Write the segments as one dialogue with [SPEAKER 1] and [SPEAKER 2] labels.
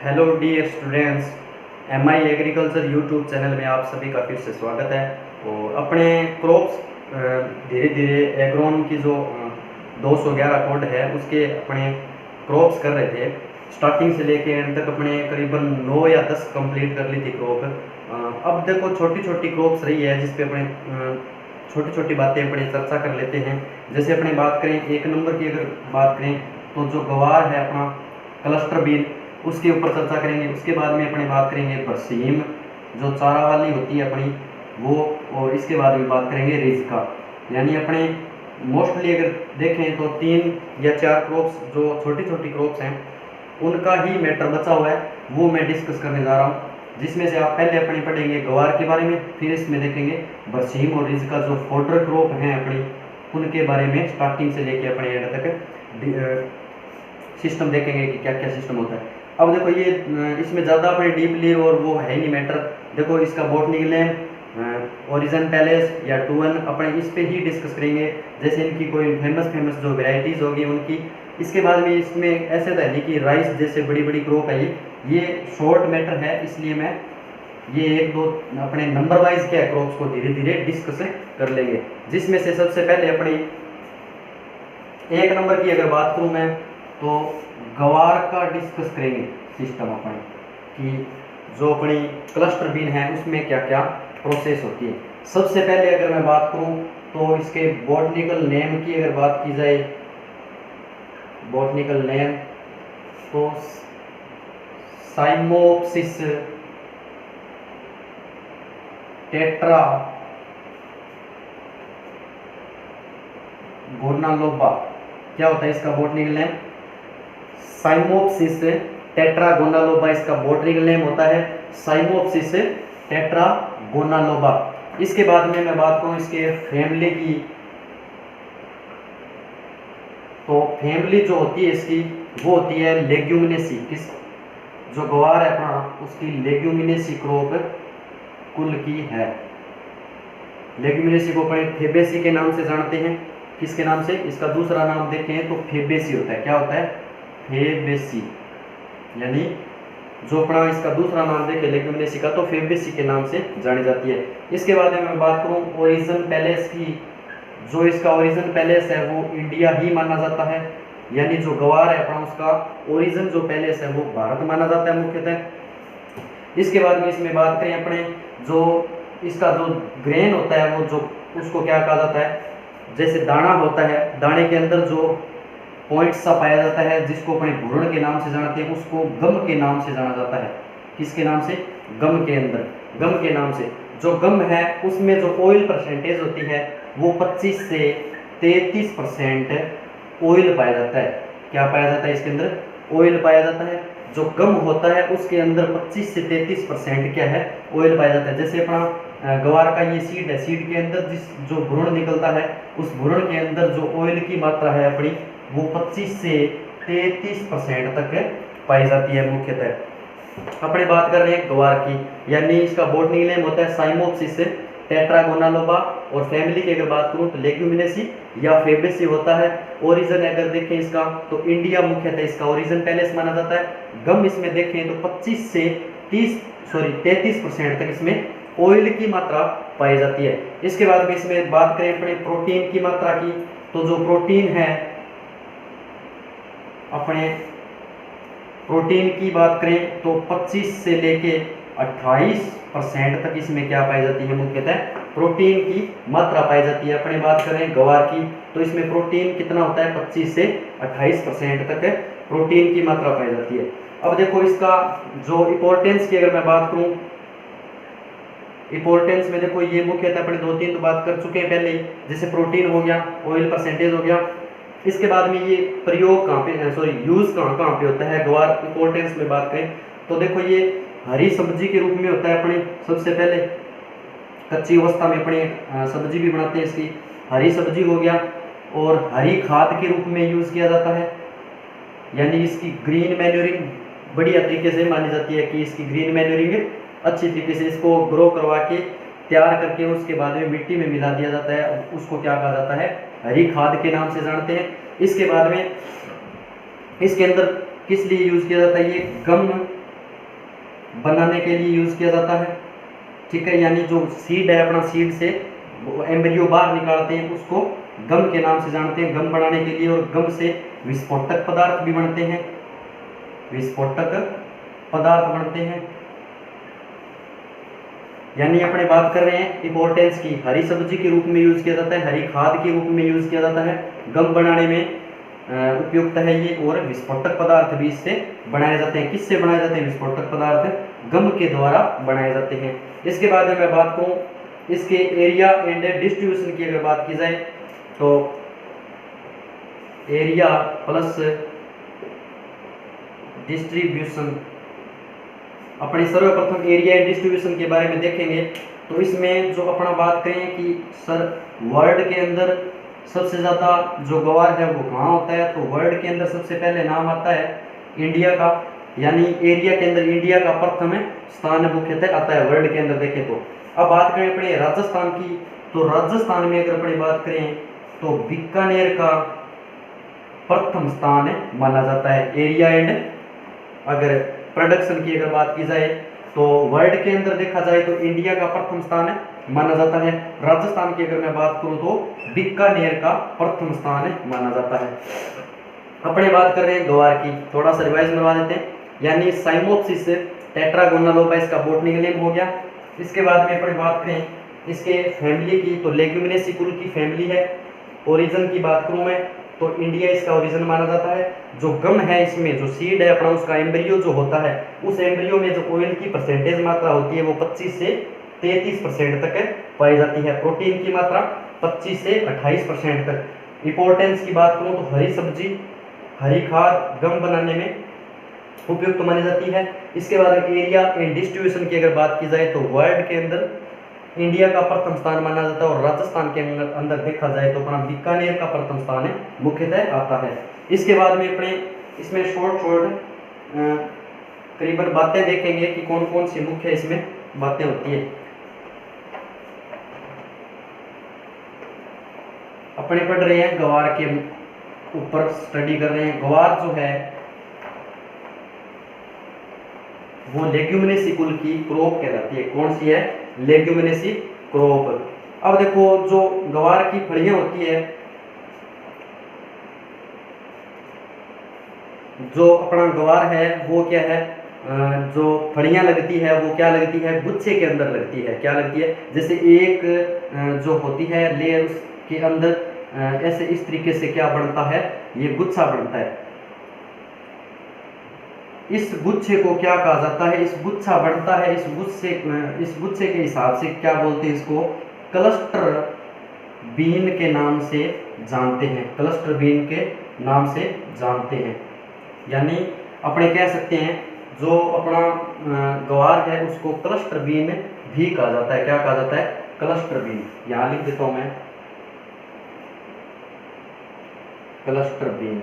[SPEAKER 1] Hello dear students, MI agriculture YouTube channel में आप सभी का फिर से स्वागत है। और अपने क्रॉप्स धीरे धीरे एग्रोन की जो 211 कोड है उसके अपने क्रॉप्स कर रहे थे। स्टार्टिंग से लेके एंड तक अपने करीबन 9 या 10 कंप्लीट कर ली थी क्रॉप। अब देखो छोटी छोटी क्रॉप्स रही है जिस पे अपने छोटी छोटी बातें अपने चर्चा कर लेते हैं। जैसे अपने बात करें 1 नंबर की, अगर बात करें तो जो गवार है अपना क्लस्टर बीन, उसके ऊपर चर्चा करेंगे। उसके बाद में अपने बात करेंगे बरसीम जो चारा वाली होती है अपनी वो, और इसके बाद में बात करेंगे रिजका। यानी अपने मोस्टली अगर देखें तो 3 या 4 क्रॉप्स जो छोटी छोटी क्रॉप्स हैं उनका ही मैटर बचा हुआ है, वो मैं डिस्कस करने जा रहा हूँ। जिसमें से आप पहले अपने पढ़ेंगे गवार के बारे में, फिर इसमें देखेंगे बरसीम और रिजका जो फोडर क्रॉप हैं अपनी, उनके बारे में स्टार्टिंग से लेके अपने एंड तक सिस्टम देखेंगे कि क्या क्या सिस्टम होता है। अब देखो ये इसमें ज़्यादा अपने डीपली और वो है नहीं मैटर। देखो इसका बॉटनिकल नेम ओरिजिन पैलेस या टूवन अपने इस पे ही डिस्कस करेंगे। जैसे इनकी कोई फेमस जो वेराइटीज़ होगी उनकी। इसके बाद में इसमें ऐसे तो है नहीं कि राइस जैसे बड़ी बड़ी क्रॉप है, ये शॉर्ट मैटर है, इसलिए मैं ये 1-2 अपने नंबर वाइज क्या क्रॉप्स को धीरे धीरे डिस्कस कर लेंगे। जिसमें से सबसे पहले अपनी 1 नंबर की अगर बात करूँ मैं तो गवार का डिस्कस करेंगे सिस्टम अपन कि जो अपनी क्लस्टर बीन है उसमें क्या क्या प्रोसेस होती है। सबसे पहले अगर मैं बात करूं तो इसके बॉटनिकल नेम की अगर बात की जाए, बॉटनिकल नेम तो साइमोप्सिस टेट्रा गोनालोबा, क्या होता है इसका बॉटनिकल नेम? साइमोप्सिस टेट्रागोनालोबा इसका बॉटनिकल नेम होता है, साइमोप्सिस टेट्रागोनालोबा। इसके बाद में मैं बात करूं इसके फैमिली की, तो फैमिली जो होती है इसकी वो होती है लेग्यूमिनेसी। किस जो गवार है अपना उसकी लेग्यूमिनेसी क्रॉप कुल की है। लेग्यूमिनेसी को अपने फेबेसी के नाम से जानते हैं। किसके नाम से? इसका दूसरा नाम देखें तो फेबेसी होता है। क्या होता है? फेबेसी। यानी जो अपना इसका दूसरा नाम देखे लेग्यूमिनेसी का तो फेबेसी के नाम से जानी जाती है। इसके बाद में मैं बात करूं ओरिजिन पैलेस की, जो इसका ओरिजिन पैलेस है वो इंडिया ही माना जाता है। यानी जो गवार है अपना उसका ओरिजिन जो पैलेस है वो भारत माना जाता है मुख्यतः। इसके बाद में इसमें बात करें अपने जो इसका जो ग्रेन होता है वो जो उसको क्या कहा जाता है, जैसे दाना होता है, दाने के अंदर जो पॉइंट सा पाया जाता है जिसको अपने भ्रूण के नाम से जानते हैं, उसको गम के नाम से जाना जाता है। किसके नाम से? गम के अंदर, गम के नाम से। जो गम है उसमें जो ऑयल परसेंटेज होती है वो 25 से 33% ऑयल पाया जाता है। क्या पाया जाता है इसके अंदर? ऑयल पाया जाता है। जो गम होता है उसके अंदर 25 से 33% क्या है? ऑयल पाया जाता है। जैसे अपना गवार का ये सीड है, सीड के अंदर जिस जो भ्रूण निकलता है उस भ्रूण के अंदर जो ऑयल की मात्रा है अपनी वो 25 से 33% तक पाई जाती है मुख्यतः। अपने बात कर रहे हैं गवार की, यानी इसका बॉटनिकल नेम होता है साइमोप्सिस टेट्रागोनालोबा। और फैमिली की अगर बात करूं तो लेग्यूमिनेसी या फेबेसी होता है। ओरिजिन अगर देखें इसका तो इंडिया मुख्यतः इसका ओरिजिन पैलेस माना जाता है। गम इसमें देखें तो 25 से 33% तक इसमें ऑयल की मात्रा पाई जाती है। इसके बाद में इसमें बात करें अपने प्रोटीन की मात्रा की, तो जो प्रोटीन है अपने प्रोटीन की बात करें तो 25 से लेके 28% तक इसमें क्या पाई जाती है? मुख्यतः प्रोटीन की मात्रा पाई जाती है। अपने बात करें गवार की तो इसमें प्रोटीन कितना होता है? 25 से 28% तक प्रोटीन की मात्रा पाई जाती है। अब देखो इसका जो इंपॉर्टेंस की अगर मैं बात करूं, इंपॉर्टेंस में देखो ये मुख्यतः अपने 2-3 तो बात कर चुके हैं पहले ही। जैसे प्रोटीन हो गया, ऑयल परसेंटेज हो गया। इसके बाद में ये प्रयोग कहाँ पे, यूज कहाँ पे होता है गवार इंपॉर्टेंस में बात करें तो देखो ये हरी सब्जी के रूप में होता है। अपने सबसे पहले कच्ची अवस्था में अपने सब्जी भी बनाते हैं इसकी, हरी सब्जी हो गया। और हरी खाद के रूप में यूज किया जाता है। यानी इसकी ग्रीन मैन्योरिंग बढ़िया तरीके से मानी जाती है कि इसकी ग्रीन मैन्योरिंग अच्छी तरीके से इसको ग्रो करवा के तैयार करके उसके बाद में मिट्टी में मिला दिया जाता है। उसको क्या कहा जाता है? हरी खाद के नाम से जानते हैं। इसके बाद में इसके अंदर किस लिए यूज किया जाता है? ये गम बनाने के लिए यूज़ किया जाता है। ठीक है, यानी जो सीड है अपना, सीड से एम्ब्रियो बाहर निकालते हैं उसको गम के नाम से जानते हैं, गम बनाने के लिए। और गम से विस्फोटक पदार्थ भी बनते हैं, विस्फोटक पदार्थ बनते हैं। यानी अपने बात कर रहे हैं इंपॉर्टेंस की, हरी सब्जी के रूप में यूज किया जाता है, हरी खाद के रूप में यूज किया जाता है, गम बनाने में उपयुक्त है ये। और विस्फोटक पदार्थ भी इससे बनाए जाते हैं। किससे बनाए जाते हैं विस्फोटक पदार्थ? गम के द्वारा बनाए जाते हैं। इसके बाद मैं बात करूं इसके एरिया एंड डिस्ट्रीब्यूशन की, अगर बात की जाए तो एरिया प्लस डिस्ट्रीब्यूशन, अपने सर्वप्रथम एरिया एंड डिस्ट्रीब्यूशन के बारे में देखेंगे। तो इसमें जो अपना बात करें कि सर वर्ल्ड के अंदर सबसे ज़्यादा जो ग्वार है वो कहाँ होता है, तो वर्ल्ड के अंदर सबसे पहले नाम आता है इंडिया का। यानी एरिया के अंदर इंडिया का प्रथम स्थान मुख्यतः आता है वर्ल्ड के अंदर देखें तो। अब बात करें अपने राजस्थान की, तो राजस्थान में अगर अपनी बात करें तो बीकानेर का प्रथम स्थान माना जाता है एरिया एंड अगर प्रोडक्शन की अगर बात की जाए तो वर्ल्ड के अंदर देखा जाए तो इंडिया का प्रथम स्थान माना जाता है। राजस्थान की अगर मैं बात करूं तो बीकानेर का प्रथम स्थान माना जाता है। अपने बात कर रहे हैं ग्वार की, थोड़ा सा रिवाइज करवा देते हैं। यानी साइमोप्सिस टेट्रागोनलोपा इसका बॉटनिकल नेम हो गया। इसके बाद में अपनी बात करें इसके फैमिली की, तो लेग्यूमिनेसी कुल की फैमिली है। ओरिजिन की बात करूं मैं तो इंडिया इसका ओरिजिन माना जाता है। जो गम है इसमें जो सीड है अपना, उसका एम्ब्रियो जो होता है, उस एम्ब्रियो में जो ऑयल की परसेंटेज मात्रा होती है वो 25 से 33% तक पाई जाती है। प्रोटीन की मात्रा 25 से 28% तक। इंपॉर्टेंस की बात करूं तो हरी सब्जी, हरी खाद गम बनाने में उपयुक्त मानी जाती है। इसके बाद एरिया एंड डिस्ट्रीब्यूशन की अगर बात की जाए तो वर्ल्ड के अंदर इंडिया का प्रथम स्थान माना जाता है। और राजस्थान के अंदर देखा जाए तो अपना बीकानेर का प्रथम स्थान मुख्यतः आता है। इसके बाद में अपने इसमें शॉर्ट करीबन बातें देखेंगे कि कौन कौन सी मुख्य इसमें बातें होती है। अपने पढ़ रहे हैं ग्वार के ऊपर स्टडी कर रहे हैं। ग्वार जो है वो लेग्यूमिनेसी कुल की क्रॉप कहलाती है। कौन सी है? Leguminosae crop. अब देखो जो ग्वार की फलियां होती है, जो अपना ग्वार है वो क्या है, जो फलियां लगती है वो क्या लगती है, गुच्छे के अंदर लगती है। क्या लगती है? जैसे एक जो होती है लेयर के अंदर ऐसे इस तरीके से क्या बनता है, ये गुच्छा बनता है। इस गुच्छे को क्या कहा जाता है? इस गुच्छा बनता है, इस गुच्छे के हिसाब से क्या बोलते हैं इसको? क्लस्टर बीन के नाम से जानते हैं। क्लस्टर बीन के नाम से जानते हैं। यानी अपने कह सकते हैं जो अपना ग्वार है उसको क्लस्टर बीन भी कहा जाता है। क्या कहा जाता है? Cluster bean. यहां लिख देता हूं मैं, क्लस्टर बीन।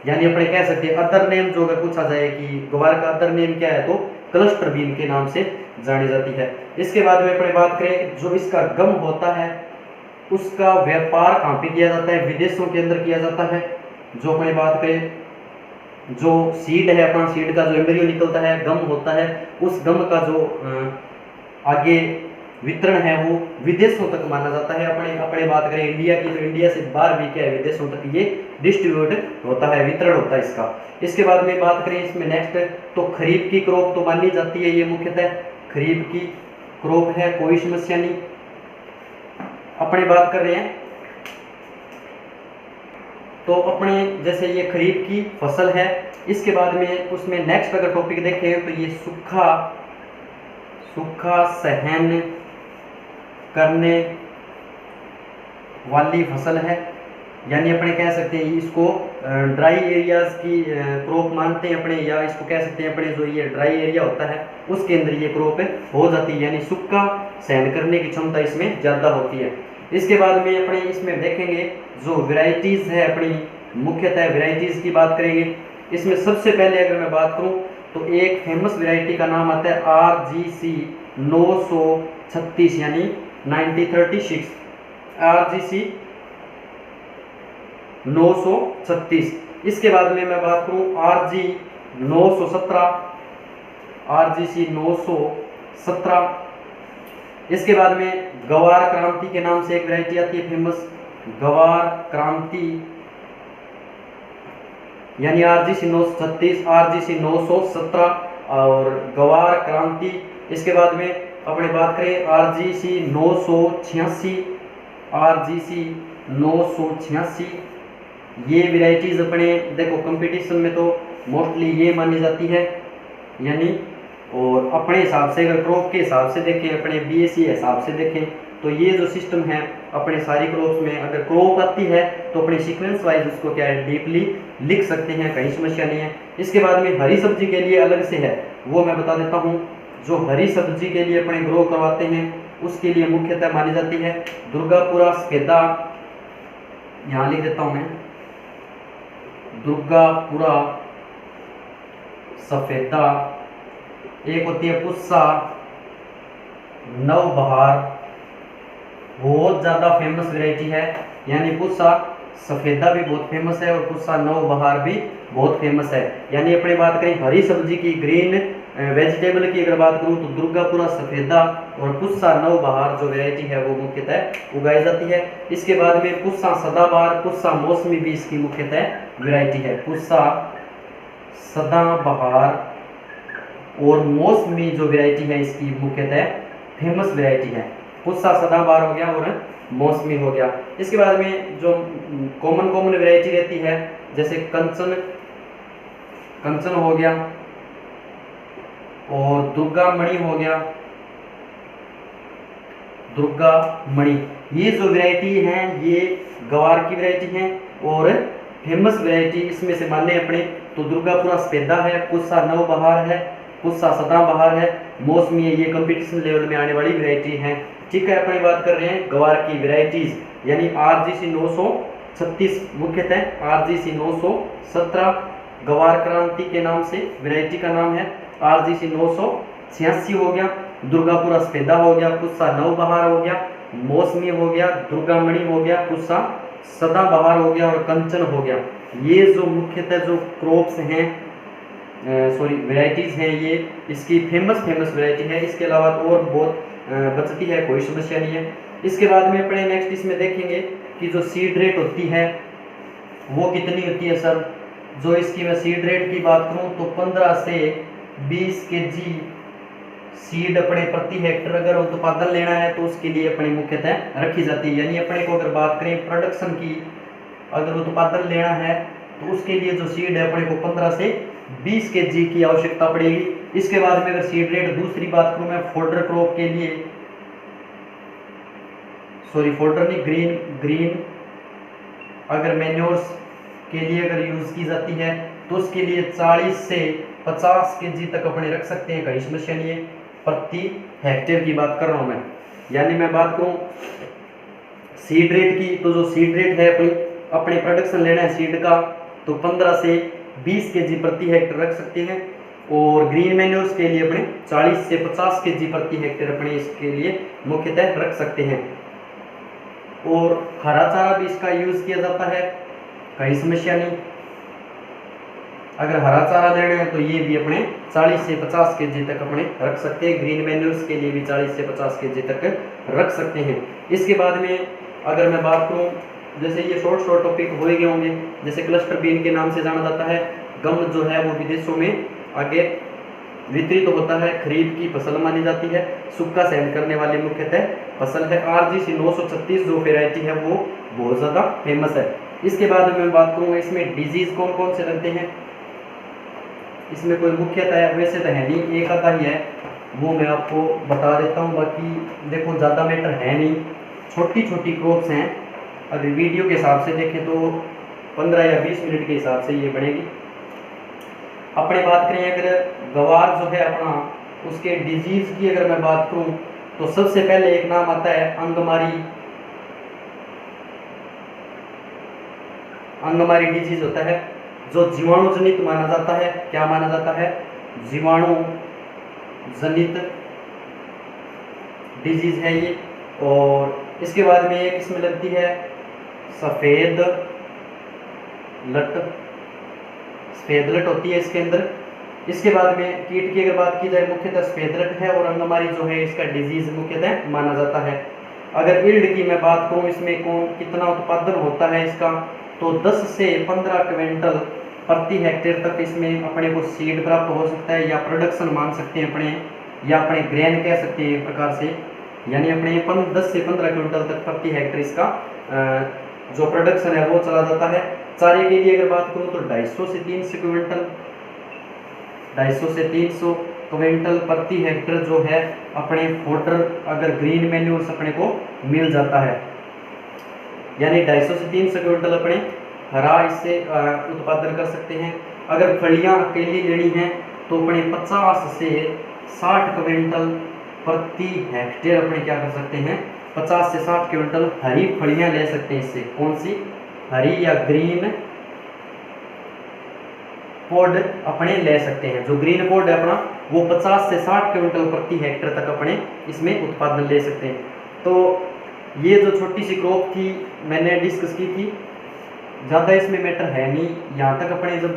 [SPEAKER 1] यानी अपने कह सकते हैं अदर नेम जो अगर पूछा जाए कि ग्वार का अदर नेम क्या है तो क्लस्टर बीन के नाम से जानी जाती है। इसके बाद में अपने बात करें जो इसका गम होता है उसका व्यापार कहाँ पे किया जाता है? विदेशों के अंदर किया जाता है। जो अपने बात करें जो सीड है अपना, सीड का जो एम्ब्रियो निकलता है, गम होता है, उस गम का जो आगे वितरण है वो विदेशों तक माना जाता है। अपने बात करें इंडिया की तो इंडिया से बाहर भी क्या है, विदेशों तक ये डिस्ट्रीब्यूट होता है, वितरण होता है इसका। इसके बाद में बात करें इसमें नेक्स्ट तो खरीफ की क्रॉप तो मानी जाती है, ये मुख्यतः खरीफ की क्रॉप है, कोई समस्या नहीं। अपने बात कर रहे हैं तो अपने जैसे ये खरीफ की फसल है। इसके बाद में उसमें नेक्स्ट अगर टॉपिक देखें तो ये सूखा सहन करने वाली फसल है। यानी अपने कह सकते हैं इसको ड्राई एरियाज की क्रॉप मानते हैं अपने, या इसको कह सकते हैं अपने जो ये ड्राई एरिया होता है उसके अंदर ये क्रॉप हो जाती है। यानी सूखा सहन करने की क्षमता इसमें ज़्यादा होती है। इसके बाद में अपने इसमें देखेंगे जो वैरायटीज़ है अपनी, मुख्यतः वैरायटीज़ की बात करेंगे। इसमें सबसे पहले अगर मैं बात करूं तो एक फेमस वैरायटी का नाम आता है RGC 936 यानी 9036, RGC 936। इसके बाद में मैं बात करूं RG 917, RGC 917। इसके बाद में गवार क्रांति के नाम से एक वैरायटी आती है फेमस, गवार क्रांति यानी RGC 936, RGC 917 और गवार क्रांति। इसके बाद में अपने बात करें RGC 986, RGC 986। ये वैरायटीज अपने देखो कंपटीशन में तो मोस्टली ये मानी जाती है, यानी और अपने हिसाब से अगर क्रॉप के हिसाब से देखें, अपने BSc हिसाब से देखें तो ये जो सिस्टम है अपने सारी क्रॉप्स में अगर क्रॉप आती है तो अपने सीक्वेंस वाइज उसको क्या है डीपली लिख सकते हैं, कहीं समस्या नहीं है। इसके बाद में हरी सब्जी के लिए अलग से है, वो मैं बता देता हूँ। जो हरी सब्जी के लिए अपने ग्रो करवाते हैं उसके लिए मुख्यतः मानी जाती है दुर्गापुरा सफेदा, यहाँ लिख देता हूँ मैं, दुर्गापुरा सफेदा। एक होती है पुस्सा नवबहार, बहुत ज़्यादा फेमस वैरायटी है, यानी पुस्सा सफेदा भी बहुत फेमस है और पुस्सा नवबहार भी बहुत फेमस है। यानी अपने बात करें हरी सब्जी की, ग्रीन वेजिटेबल की अगर बात करूं तो दुर्गापुरा सफेदा और पुस्सा नवबहार जो वैरायटी है वो मुख्यतः उगाई जाती है। इसके बाद में पुस्सा सदाबहार, पुस्सा मौसमी भी इसकी मुख्यतः वैरायटी है। पुस्सा सदाबहार और मौसमी जो वैरायटी है इसकी मुख्यतः फेमस वैरायटी है। पुस्सा सदाबहार हो गया और मौसमी हो गया। इसके बाद में जो कॉमन वैरायटी रहती है जैसे कंचन, कंचन हो गया और दुर्गा मणि हो गया, दुर्गा मणि। ये जो वैरायटी है ये गवार की वैरायटी है और फेमस वैरायटी इसमें से माने अपने तो दुर्गापुरा सफेदा है, पुस्सा नवबहार है, पुस्सा सदाबहार है, मौसमी है। ये कंपटीशन लेवल में आने वाली वैरायटी है। ठीक है, अपनी बात कर रहे हैं गवार की वैरायटीज, यानी RGC 936 मुख्यतः RGC 917 गवार क्रांति के नाम से वैरायटी का नाम है, RGC 986 हो गया, दुर्गापुरा सफेदा हो गया, पुस्सा नवबहार हो गया, मौसमी हो गया, दुर्गा मणि हो गया, पुस्सा सदाबहार हो गया और कंचन हो गया। ये जो मुख्यतः जो क्रॉप्स हैं वैरायटीज हैं ये इसकी फेमस वैरायटी है। इसके अलावा तो और बहुत बचती है, कोई समस्या नहीं है। इसके बाद में अपने नेक्स्ट इसमें देखेंगे कि जो सीड रेट होती है वो कितनी होती है सर। जो इसकी मैं सीड रेट की बात करूं तो 15 से 20 kg सीड अपने प्रति हेक्टर अगर उत्पादन लेना है तो उसके लिए अपने मुख्यतः रखी जाती है। यानी अपने को अगर बात करें प्रोडक्शन की, अगर उत्पादन लेना है तो उसके लिए जो सीड है अपने को 15 से 20 kg की आवश्यकता पड़ेगी। इसके बाद में अगर सीड रेट दूसरी बात करूं मैं फोल्डर क्रॉप के लिए, सॉरी फोल्डर नहीं, ग्रीन अगर मैन्योर्स के लिए अगर यूज की जाती है तो उसके लिए 40 से 50 kg तक अपने रख सकते हैं, कहीं समस्या नहीं है। प्रति हेक्टेयर की बात कर रहा हूं मैं। यानी मैं बात करूं सीड रेट की तो जो सीड रेट है अपने प्रोडक्शन लेना है सीड का तो 15 से 20 kg प्रति हेक्टेयर रख सकते हैं। और ग्रीन मैन्योर्स के लिए अपने 40 से 50 kg प्रति हेक्टेयर अपने इसके लिए मुख्यतः रख सकते हैं। और हरा चारा भी इसका यूज किया जाता है, कहीं समस्या नहीं। अगर हरा चारा लेना है तो ये भी अपने 40 से 50 kg तक अपने रख सकते हैं। ग्रीन मैन्योर्स के लिए भी 40 से 50 kg तक रख सकते हैं। इसके बाद में अगर मैं बात करूं जैसे ये शॉर्ट टॉपिक हो गए होंगे, जैसे क्लस्टर बीन के नाम से जाना जाता है। गम जो है वो विदेशों में आगे वितरित होता है, खरीफ की फसल मानी जाती है, सूखा सहन करने वाली मुख्यतः फसल है। RGC 936 जो वेराइटी है वो बहुत ज़्यादा फेमस है। इसके बाद मैं बात करूँगा इसमें डिजीज कौन कौन से लगते हैं। इसमें कोई मुख्यतः वैसे तो है नहीं, एक आता ही है, वो मैं आपको बता देता हूँ। बाकी देखो ज़्यादा मैटर है नहीं, छोटी छोटी क्रॉप्स हैं। अगर वीडियो के हिसाब से देखें तो 15 या 20 मिनट के हिसाब से ये बनेगी। अपने बात करें अगर गवार जो है अपना उसके डिजीज की अगर मैं बात करूं तो सबसे पहले एक नाम आता है अंगमारी डिजीज होता है, जो जीवाणु जनित माना जाता है। क्या माना जाता है? जीवाणु जनित डिजीज है ये। और इसके बाद में एक इसमें लगती है सफेद लट होती है इसके अंदर। इसके बाद में कीट की अगर बात की जाए, मुख्यतः सफेद रट है और अंगमारी जो है इसका डिजीज मुख्यतः माना जाता है। अगर यील्ड की मैं बात करूं, इसमें कौन कितना उत्पादन होता है इसका, तो 10 से 15 क्विंटल प्रति हेक्टेयर तक इसमें अपने को सीड प्राप्त हो सकता है, या प्रोडक्शन मान सकते हैं अपने, या अपने ग्रेन कह सकते हैं एक प्रकार से। यानी अपने 10 से 15 क्विंटल तक प्रति हेक्टेयर इसका जो प्रोडक्शन है वो चला जाता है। चारे के लिए अगर बात करूं तो 250 से 300 क्विंटल, 250 से 300 क्विंटल प्रति हेक्टेयर जो है अपने फोडर अगर ग्रीन मैन्योर्स अपने को मिल जाता है। यानी 250 से 300 क्विंटल अपने हरा इससे उत्पादन कर सकते हैं। अगर फलियां अकेली लेनी है तो अपने 50 से 60 क्विंटल प्रति हेक्टेयर अपने क्या कर सकते हैं, 50 से 60 क्विंटल हरी फलियां ले सकते हैं इससे। कौन सी, हरी या ग्रीन पोड अपने ले सकते हैं। जो ग्रीन पोड है अपना वो 50 से 60 क्विंटल प्रति हेक्टेयर तक अपने इसमें उत्पादन ले सकते हैं। तो ये जो छोटी सी क्रॉप थी मैंने डिस्कस की थी, ज़्यादा इसमें मैटर है नहीं। यहाँ तक अपने जब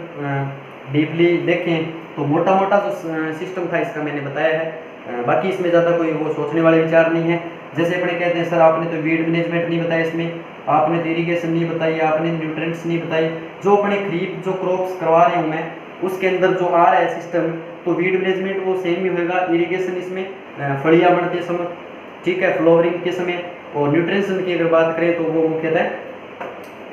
[SPEAKER 1] डीपली देखें तो मोटा मोटा जो सिस्टम था इसका मैंने बताया है, बाकी इसमें ज़्यादा कोई वो सोचने वाले विचार नहीं है। जैसे अपने कहते हैं सर आपने तो वीड मैनेजमेंट नहीं बताया इसमें, आपने तो इरीगेशन नहीं बताई, आपने न्यूट्रिएंट्स नहीं बताई। जो अपने खरीफ जो क्रॉप्स करवा रहे हूँ मैं उसके अंदर जो आ रहा है सिस्टम, तो वीड मैनेजमेंट वो सेम ही होगा। इरीगेशन इसमें फलियाँ बढ़ते समय, ठीक है, फ्लावरिंग के समय। और न्यूट्रिशन की अगर बात करें तो वो मुख्यतः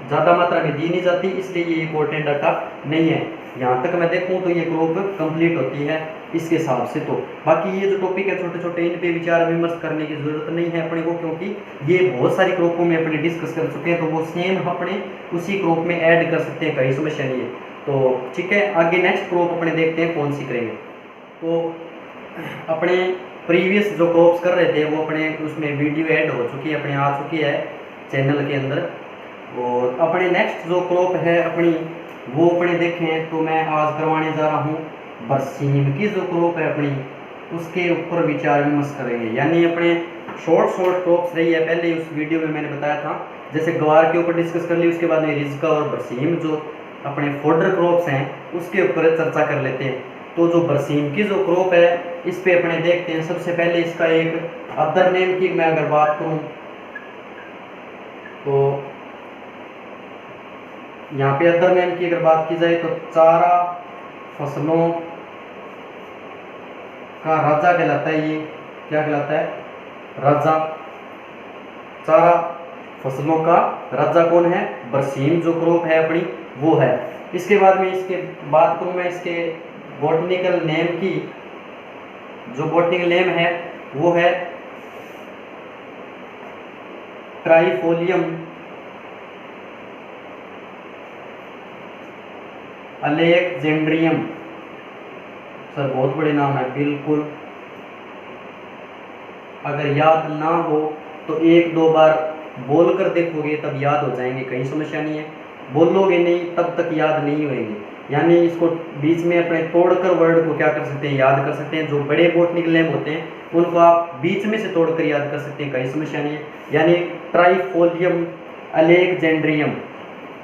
[SPEAKER 1] ज़्यादा मात्रा में दी नहीं जाती, इसलिए ये इंपॉर्टेंट डाटा नहीं है। यहाँ तक मैं देखूँ तो ये क्रॉप कंप्लीट होती है इसके हिसाब से। तो बाकी ये जो टॉपिक है छोटे छोटे, इन पे विचार विमर्श करने की ज़रूरत नहीं है अपने को, क्योंकि ये बहुत सारी क्रॉपों में अपने डिस्कस कर चुके हैं, तो वो सेम अपने उसी क्रॉप में ऐड कर सकते हैं, कहीं समस्या नहीं है। तो ठीक है, आगे नेक्स्ट क्रॉप अपने देखते हैं कौन सी करेंगे। तो अपने प्रीवियस जो क्रॉप्स कर रहे थे वो अपने उसमें वीडियो ऐड हो चुकी है, अपने आ चुकी है चैनल के अंदर। और अपने नेक्स्ट जो क्रॉप है अपनी वो अपने देखें तो मैं आज करवाने जा रहा हूँ बरसीम की जो क्रॉप है अपनी, उसके ऊपर विचार विमर्श करेंगे। यानी अपने शॉर्ट क्रॉप्स रही है, पहले उस वीडियो में मैंने बताया था, जैसे ग्वार के ऊपर डिस्कस कर ली, उसके बाद में रिजका और बरसीम जो अपने फोडर क्रॉप्स हैं उसके ऊपर चर्चा कर लेते हैं। तो जो बरसीम की जो क्रॉप है इस पे अपने देखते हैं। सबसे पहले इसका एक अदर नेम की मैं अगर बात करूं तो यहाँ पे अदर नेम की अगर बात की जाए तो चारा फसलों का राजा कहलाता है। ये क्या कहलाता है, राजा। चारा फसलों का राजा कौन है, बरसीम जो क्रॉप है अपनी वो है। इसके बाद में इसके बात करूँ मैं इसके बॉटनिकल नेम की, जो बॉटनिकल नेम है वो है ट्राइफोलियम अलेक्जेंड्रियम। सर बहुत बड़े नाम है, बिल्कुल अगर याद ना हो तो एक दो बार बोल कर देखोगे तब याद हो जाएंगे, कहीं समस्या नहीं है। बोलोगे नहीं तब तक याद नहीं होंगे। यानी इसको बीच में अपने तोड़कर वर्ड को क्या कर सकते हैं, याद कर सकते हैं। जो बड़े बॉटनिकल नेम होते हैं उनको आप बीच में से तोड़कर याद कर सकते हैं, कहीं समस्या नहीं है। यानी ट्राइफोलियम अलेक्जेंड्रियम,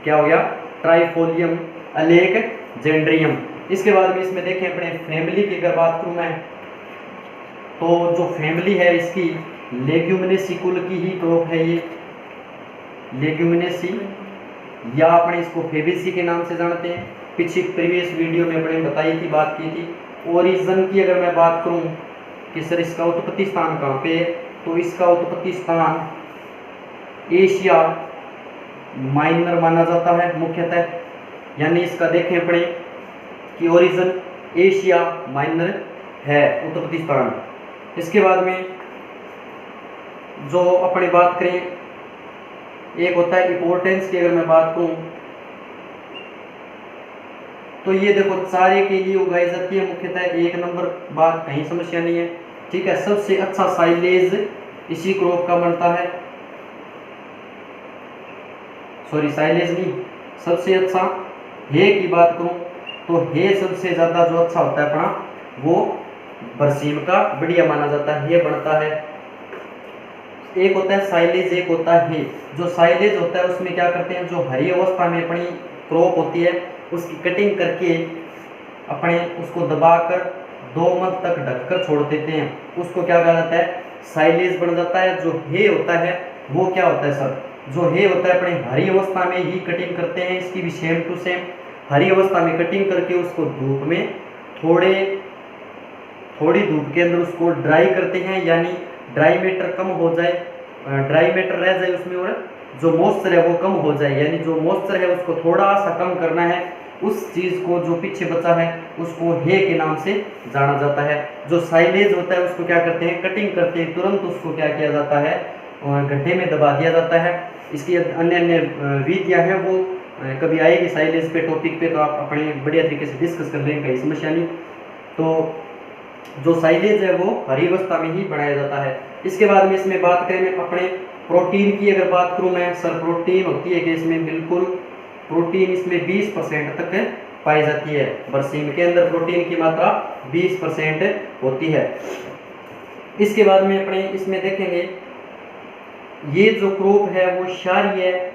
[SPEAKER 1] क्या हो गया, ट्राइफोलियम अलेक्जेंड्रियम। इसके बाद में इसमें देखें अपने फैमिली की अगर बात करूँ मैं तो जो फैमिली है इसकी लेग्यूमिनेसी कुल की ही क्रॉप है ये, लेग्यूमिनेसी, या अपने इसको फेबेसी के नाम से जानते हैं। पिछली प्रीवियस वीडियो में अपने बताई थी, बात की थी। ओरिजिन की अगर मैं बात करूं कि सर इसका उत्पत्ति स्थान कहाँ पे है, तो इसका उत्पत्ति स्थान एशिया माइनर माना जाता है मुख्यतः। यानी इसका देखें अपने कि ओरिजिन एशिया माइनर है उत्पत्ति स्थान। इसके बाद में जो अपने बात करें, एक होता है इंपॉर्टेंस की अगर मैं बात करूं तो ये देखो चारे के लिए उगाई जाती है मुख्यतः, एक नंबर बात, कहीं समस्या नहीं है, ठीक है। सबसे अच्छा साइलेज इसी क्रॉप का बनता है, सॉरी साइलेज नहीं, सबसे अच्छा हे की बात करूं तो हे सबसे ज़्यादा जो अच्छा होता है अपना वो बरसीम का बढ़िया माना जाता है, हे बनता है। एक होता है साइलेज, एक होता है हे। जो साइलेज होता है उसमें क्या करते हैं, जो हरी अवस्था में अपनी क्रॉप होती है उसकी कटिंग करके अपने उसको दबाकर 2 मंथ तक ढककर छोड़ देते हैं, उसको क्या कहा जाता है, साइलेज बन जाता है। जो हे होता है वो क्या होता है सर, जो हे होता है अपने हरी अवस्था में ही कटिंग करते हैं, इसकी भी सेम टू सेम हरी अवस्था में कटिंग करके उसको धूप में थोड़ी धूप के अंदर उसको ड्राई करते हैं, यानी ड्राई मैटर कम हो जाए, ड्राई मैटर रह जाए उसमें और जो मॉइस्चर है वो कम हो जाए, यानी जो मॉइस्चर है उसको थोड़ा सा कम करना है। उस चीज़ को जो पीछे बचा है उसको हे के नाम से जाना जाता है। जो साइलेज होता है उसको क्या करते हैं, कटिंग करते हैं, तुरंत उसको क्या किया जाता है, गड्ढे में दबा दिया जाता है। इसकी अन्य अन्य विधियाँ हैं, वो कभी आएगी साइलेज पे टॉपिक पे, तो आप अपने बढ़िया तरीके से डिस्कस कर लेंगे, कहीं समस्या नहीं। तो जो साइलेज है वो हरी अवस्था में ही बनाया जाता है। इसके बाद में इसमें बात करें मैं अपने प्रोटीन की, अगर बात करूँ मैं सर, प्रोटीन होती है कि इसमें बिल्कुल प्रोटीन इसमें 20% तक पाई जाती है। बरसीम के अंदर प्रोटीन की मात्रा 20% होती है। इसके बाद में अपने इसमें देखेंगे ये जो क्रॉप है वो क्षारीय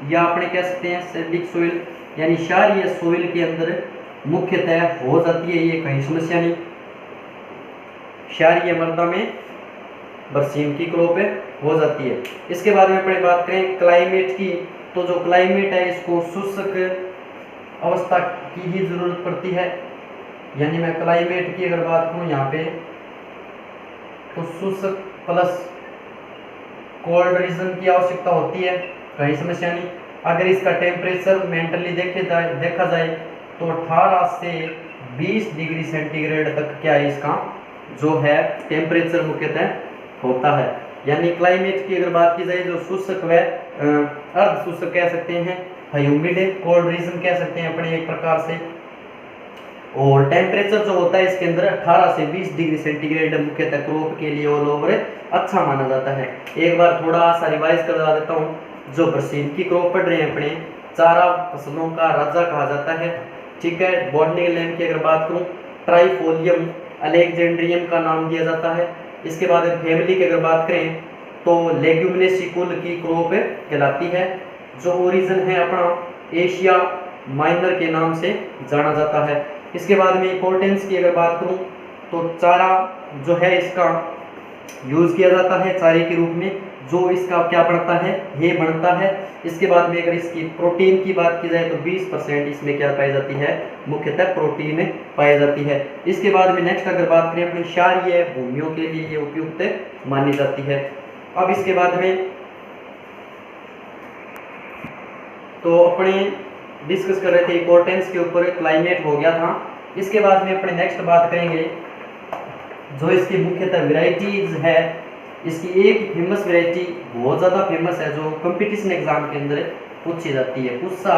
[SPEAKER 1] या अपने कह सकते हैं सैलिक सोइल यानी क्षारीय सोइल के अंदर मुख्यतः हो जाती है, ये कहीं समस्या नहीं। क्षारीय मृदा में बरसीम की क्रॉप हो जाती है। इसके बाद में अपने बात करें क्लाइमेट की, तो जो क्लाइमेट है इसको शुष्क अवस्था की ही जरूरत पड़ती है, यानी मैं क्लाइमेट की अगर बात करूं यहाँ पे तो शुष्क प्लस कोल्ड रीजन की आवश्यकता होती है, कहीं समस्या नहीं। अगर इसका टेम्परेचर मेंटली देखा जाए तो 18 से 20 डिग्री सेंटीग्रेड तक क्या है इसका जो है टेम्परेचर मुख्यतः होता है। यानी क्लाइमेट की अगर बात की जाए जो शुष्क व अर्ध शुष्क कह सकते हैं, ह्यूमिड कोल्ड रीजन कह सकते हैं अपने एक प्रकार से, और टेम्परेचर जो होता है इसके अंदर 18 से 20 डिग्री सेंटीग्रेड मुख्यतः क्रॉप के लिए ऑल ओवर अच्छा माना जाता है। एक बार थोड़ा सा रिवाइज करवा देता हूँ। जो बरसीम की क्रॉप पढ़ रहे हैं अपने, चारा फसलों का राजा कहा जाता है, ठीक है। बॉटनिकल नेम की अगर बात करूँ ट्राइफोलियम अलेक्जेंड्रियम का नाम दिया जाता है। इसके बाद फैमिली की अगर बात करें तो लेग्यूमिनेसी कुल की क्रॉप कहलाती है। जो ओरिजिन है अपना एशिया माइनर के नाम से जाना जाता है। इसके बाद में इंपॉर्टेंस की अगर बात करूं तो चारा जो है इसका यूज़ किया जाता है चारे के रूप में, जो इसका क्या बनता है, ये बनता है। इसके बाद में अगर इसकी प्रोटीन की बात की जाए तो 20% इसमें क्या पाई जाती है, मुख्यतः प्रोटीन पाई जाती है। इसके बाद में नेक्स्ट अगर बात करें अपनी क्षारीय भूमियों के लिए ये उपयुक्त मानी जाती है। अब इसके बाद में तो अपने डिस्कस कर रहे थे इंपॉर्टेंस के ऊपर, क्लाइमेट हो गया था। इसके बाद में अपने नेक्स्ट बात करेंगे जो इसकी मुख्यतः वेराइटीज है। इसकी एक फेमस वैरायटी बहुत ज़्यादा फेमस है जो कंपटीशन एग्जाम के अंदर पूछी जाती है, पुस्सा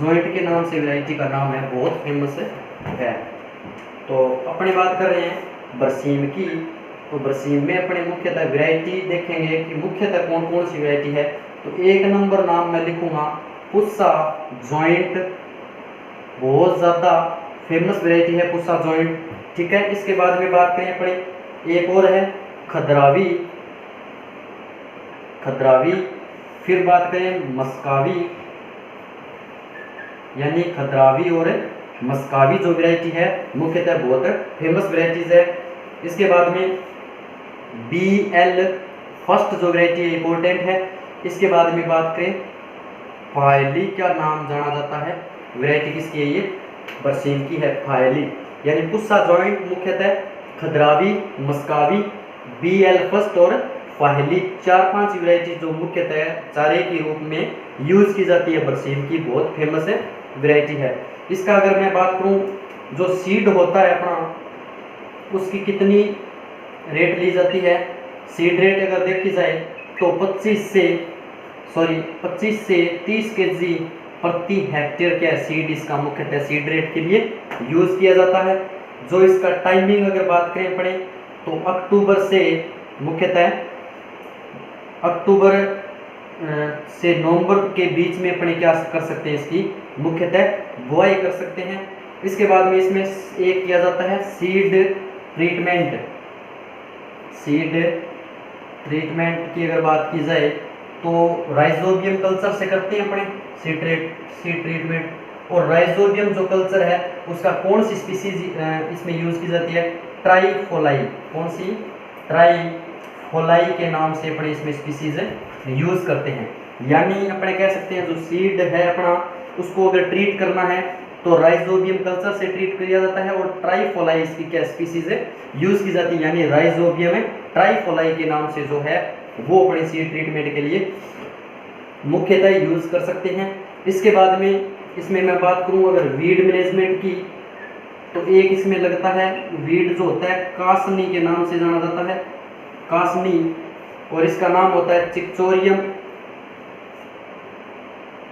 [SPEAKER 1] जॉइंट के नाम से वैरायटी का नाम है, बहुत फेमस है। तो अपनी बात कर रहे हैं बरसीम की, तो बरसीम में अपने मुख्यतः वैरायटी देखेंगे कि मुख्यतः कौन कौन सी वैरायटी है। तो 1 नंबर नाम मैं लिखूंगा पुस्सा जॉइंट, बहुत ज़्यादा फेमस वैरायटी है पुस्सा जॉइंट, ठीक है। इसके बाद में बात करें अपने एक और है खद्रावी, फिर बात करें मस्कावी, यानी खद्रावी और मस्कावी जो वैरायटी है मुख्यतः बहुत फेमस वैरायटीज है। इसके बाद में BL फर्स्ट जो वैरायटी है इंपॉर्टेंट है। इसके बाद में बात करें फायली, क्या नाम जाना जाता है, वैरायटी किसकी है, ये बरसीम की है फायली, यानी पुस्सा जॉइंट मुख्यतः खद्रावी, मस्कावी, BL फर्स्ट और फायली, 4-5 वैरायटी जो मुख्यतः चारे के रूप में यूज की जाती है बरसीम की, बहुत फेमस है वैरायटी है। इसका अगर मैं बात करूं जो सीड होता है अपना उसकी कितनी रेट ली जाती है, सीड रेट अगर देखी जाए तो 25 से 30 kg प्रति हेक्टेयर क्या सीड इसका मुख्यतः सीड रेट के लिए यूज किया जाता है। जो इसका टाइमिंग अगर बात करें अपने तो अक्टूबर से मुख्यतः अक्टूबर से नवंबर के बीच में अपने क्या कर सकते हैं, इसकी मुख्यतः बुआई कर सकते हैं। इसके बाद में इसमें एक किया जाता है सीड ट्रीटमेंट की अगर बात की जाए तो राइजोबियम कल्चर से करते हैं अपने सीड ट्रीटमेंट, और राइजोबियम जो कल्चर है उसका कौन सी स्पीसीज इसमें यूज की जाती है, ट्राइफोलाई। कौन सी, ट्राइफोलाई के नाम से अपने इसमें स्पीसीज यूज करते हैं। यानी अपने कह सकते हैं जो सीड है अपना उसको अगर ट्रीट करना है तो राइजोबियम कल्चर से ट्रीट किया जाता है और ट्राइफोलाई इसकी क्या स्पीसीज है यूज की जाती है। यानी राइजोबियम ट्राइफोलाई के नाम से जो है वो अपने सीड ट्रीटमेंट के लिए मुख्यतः यूज कर सकते हैं। इसके बाद में इसमें मैं बात करूं अगर वीड मैनेजमेंट की, तो एक इसमें लगता है वीड जो होता है कासनी के नाम से जाना जाता है, कासनी, और इसका नाम होता है चिकचोरियम,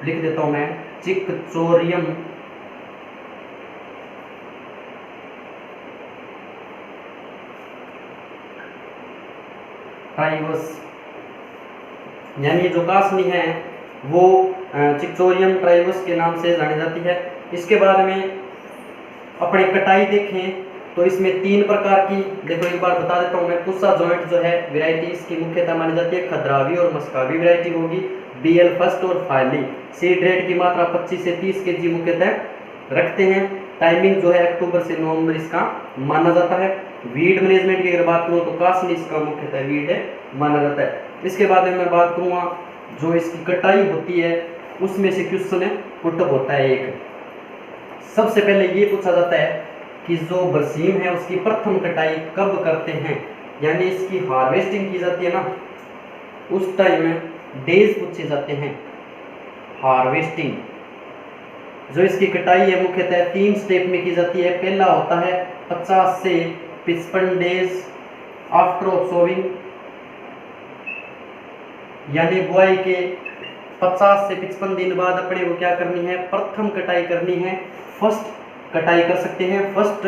[SPEAKER 1] लिख देता हूं मैं, चिकचोरियम ट्राइवस। यानी जो कासनी है वो चिकचोरियम ट्राइवस के नाम से जानी जाती है। इसके बाद में अपने कटाई देखें तो इसमें 3 प्रकार की, देखो एक बार बता देता हूँ मैं, पुस्सा जॉइंट जो है वैरायटी इसकी मुख्यतः मानी जाती है खद्रावी और मस्कावी वैरायटी होगी, बीएल फर्स्ट और फाइली। सीड रेट की मात्रा 25 से 30 केजी मुख्यतः रखते हैं। टाइमिंग जो है अक्टूबर से नवंबर इसका माना जाता है। वीड मैनेजमेंट की अगर बात करूँ तो कासनी इसका मुख्यतः वीड माना जाता है। इसके बाद में मैं बात करूँगा जो इसकी कटाई होती है उसमें से क्वेश्चन पुटअप होता है एक। सबसे पहले ये पूछा जाता है कि जो बरसीम है उसकी प्रथम कटाई कब करते हैं, यानी इसकी हार्वेस्टिंग की जाती है ना उस टाइम में डेज पूछे जाते हैं। हार्वेस्टिंग जो इसकी कटाई है मुख्यतः 3 स्टेप में की जाती है। पहला होता है 50 से 55 डेज आफ्टर ऑफ सोविंग, यानी बुआई के 50 से 55 दिन बाद अपने को क्या करनी है, प्रथम कटाई करनी है। फर्स्ट कटाई कर सकते हैं, फर्स्ट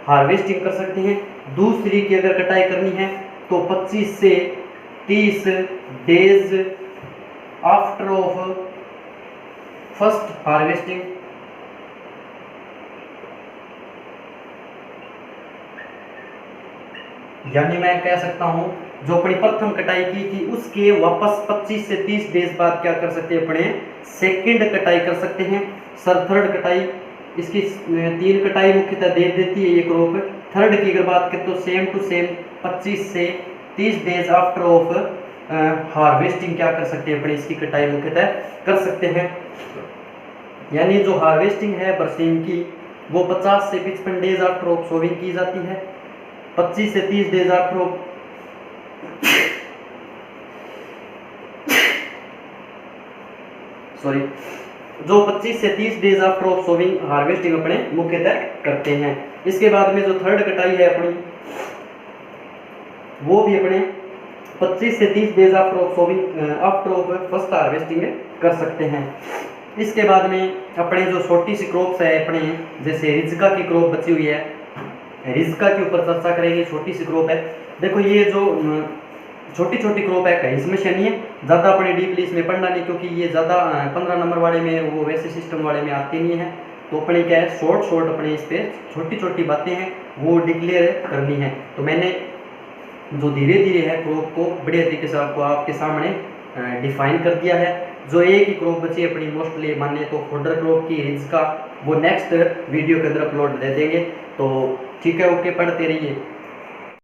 [SPEAKER 1] हार्वेस्टिंग कर सकते हैं। दूसरी की अगर कटाई करनी है तो 25 से 30 days after of first harvesting. यानी मैं कह सकता हूं जो अपनी प्रथम कटाई की थी उसके वापस 25 से 30 डेज बाद क्या कर सकते हैं, अपने सेकंड कटाई कर सकते हैं। सर थर्ड कटाई इसकी 3 कटाई मुख्यतः दे देती है ये क्रॉप। थर्ड की अगर बात करें तो सेम टू सेम 25 से 30 डेज आफ्टर ऑफ हार्वेस्टिंग क्या कर सकते हैं, अपनी इसकी कटाई मुख्यतः कर सकते हैं। यानी जो हार्वेस्टिंग है बरसीम की वो 50 से 55 डेज आफ्टर ऑफ सोविंग की जाती है। 25 से 30 डेज आफ्टर ऑफ जो 25 से 30 days after of sowing harvesting अपने मुख्यतः करते हैं। इसके बाद में जो थर्ड कटाई है अपनी वो भी अपने 25 से 30 days after of sowing after of first harvesting कर सकते हैं। इसके बाद में अपने जो छोटी सी क्रॉप्स है अपने, जैसे रिजका की क्रॉप बची हुई है, रिजका के ऊपर चर्चा करेंगे। छोटी सी क्रॉप है, देखो ये जो छोटी छोटी क्रॉप है कहीं समस्या नहीं है, ज़्यादा अपने डीपली इसमें पढ़ना नहीं, क्योंकि ये ज़्यादा 15 नंबर वाले में वो वैसे सिस्टम वाले में आती नहीं है। तो अपने क्या है शॉर्ट अपने इस पर छोटी छोटी बातें हैं वो डिक्लेयर करनी है। तो मैंने जो धीरे धीरे है क्रॉप को बढ़िया तरीके से आपको आपके सामने डिफाइन कर दिया है। जो एक ही क्रॉप बची है अपनी मोस्टली मानिए तो फोल्डर क्रॉप की रिज का, वो नेक्स्ट वीडियो के अंदर अपलोड दे देंगे। तो ठीक है, ओके, पढ़ते रहिए।